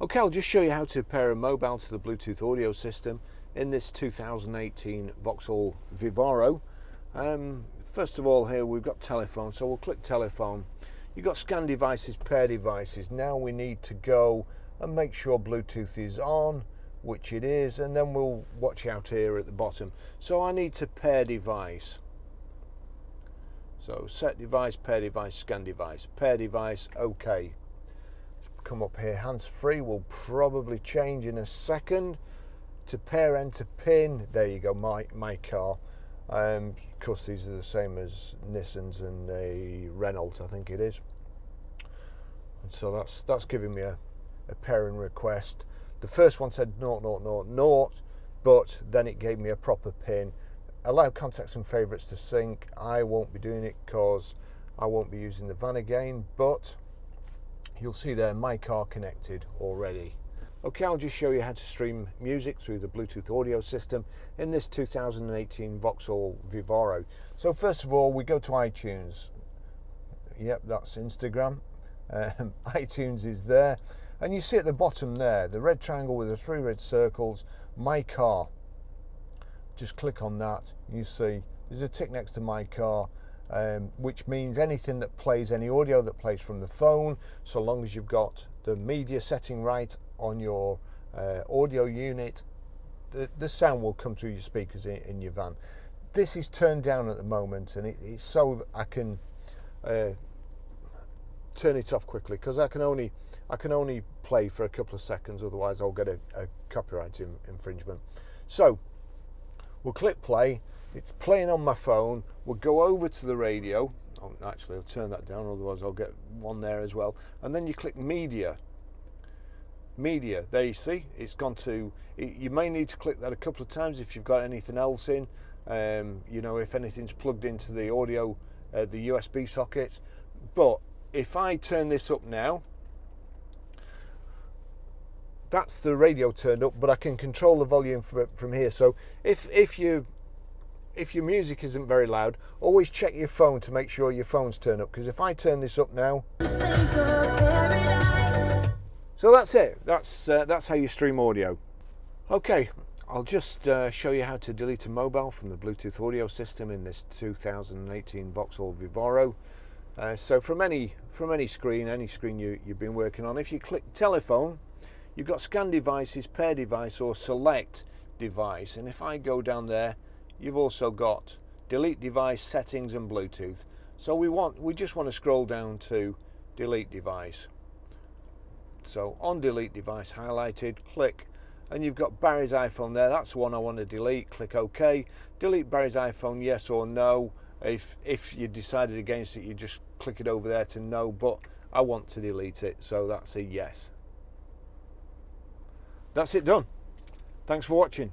Okay, I'll just show you how to pair a mobile to the Bluetooth audio system in this 2018 Vauxhall Vivaro. First of all, here we've got telephone, so we'll click telephone. You've got scan devices, pair devices. Now we need to go and make sure Bluetooth is on, which it is, and then we'll watch out here at the bottom. So I need to pair device. So set device, scan device, pair device, okay. Come up here, hands free will probably change in a second to pair enter pin. There you go, my car. Of course these are the same as Nissan's and a Renault, I think it is. And so that's giving me a pairing request. The first one said 0, but then it gave me a proper pin. Allow contacts and favourites to sync. I won't be doing it because I won't be using the van again, but you'll see there my car connected already. Okay, I'll just show you how to stream music through the Bluetooth audio system in this 2018 Vauxhall Vivaro. So first of all, we go to iTunes. Yep, that's Instagram. iTunes is there, and you see at the bottom there the red triangle with the 3 red circles, my car. Just click on that. You see there's a tick next to my car, which means anything that plays, any audio that plays from the phone, so long as you've got the media setting right on your audio unit, the sound will come through your speakers in your van. This is turned down at the moment, and it's so that I can turn it off quickly, because I can only play for a couple of seconds, otherwise I'll get a copyright infringement. So we'll click play. It's playing on my phone. We'll go over to the radio. Oh, actually, I'll turn that down, otherwise I'll get one there as well. And then you click media. Media, there you see, it's gone to, you may need to click that a couple of times if you've got anything else in. You know, if anything's plugged into the audio, the USB sockets. But if I turn this up now, that's the radio turned up, but I can control the volume from here. So if your music isn't very loud, always check your phone to make sure your phone's turned up, because if I turn this up now, so that's it. That's how you stream audio. Okay, I'll just show you how to delete a mobile from the Bluetooth audio system in this 2018 Vauxhall Vivaro. So from any screen, you've been working on, if you click telephone, you've got scan devices, pair device, or select device. And if I go down there, you've also got delete device, settings, and Bluetooth. So we just want to scroll down to delete device. So on delete device highlighted, click, and you've got Barry's iPhone there. That's the one I want to delete. Click OK. Delete Barry's iPhone, yes or no. If you decided against it, you just click it over there to no, but I want to delete it, so that's a yes. That's it done. Thanks for watching.